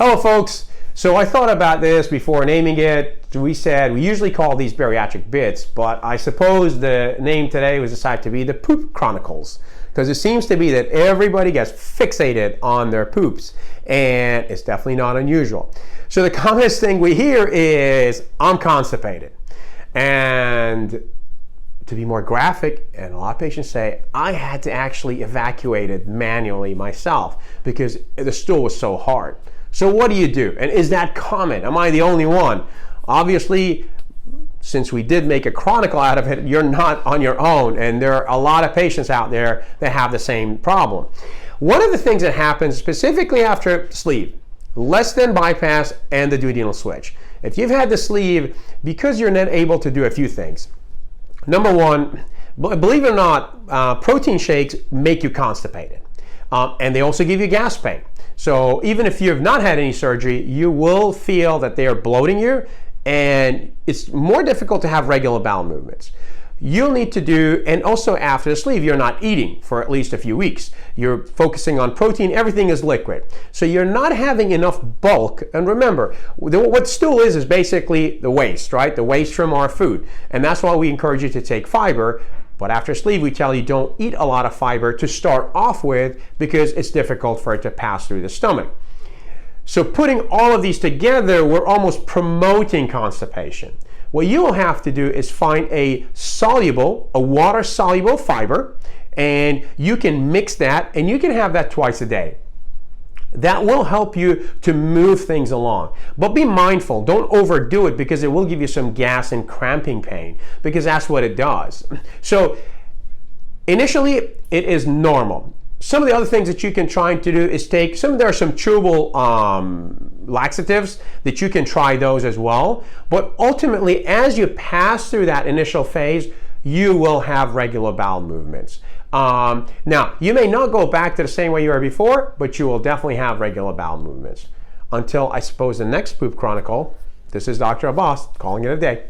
Hello folks, so I thought about this before naming it. We said we usually call these bariatric bits, but I suppose the name today was decided to be the Poop Chronicles, because it seems to be that everybody gets fixated on their poops, and it's definitely not unusual. So the commonest thing we hear is, I'm constipated. And to be more graphic, and a lot of patients say, I had to actually evacuate it manually myself because the stool was so hard. So what do you do? And is that common? Am I the only one? Obviously, since we did make a chronicle out of it, you're not on your own, and there are a lot of patients out there that have the same problem. One of the things that happens specifically after sleeve, less than bypass and the duodenal switch. If you've had the sleeve, because you're not able to do a few things. Number one, believe it or not, protein shakes make you constipated. And they also give you gas pain. So even if you have not had any surgery, you will feel that they are bloating you, and it's more difficult to have regular bowel movements. You'll need to do, and also after the sleeve, you're not eating for at least a few weeks. You're focusing on protein, everything is liquid. So you're not having enough bulk. And remember, what stool is basically the waste, right? The waste from our food. And that's why we encourage you to take fiber. But after sleeve, we tell you don't eat a lot of fiber to start off with because it's difficult for it to pass through the stomach. So putting all of these together, we're almost promoting constipation. What you will have to do is find a water-soluble fiber, and you can mix that, and you can have that twice a day. That will help you to move things along. But be mindful, don't overdo it because it will give you some gas and cramping pain, because that's what it does. So initially, it is normal. Some of the other things that you can try to do is there are some chewable laxatives that you can try those as well. But ultimately, as you pass through that initial phase, you will have regular bowel movements. Now, you may not go back to the same way you were before, but you will definitely have regular bowel movements. Until, I suppose, the next Poop Chronicle, this is Dr. Abbas calling it a day.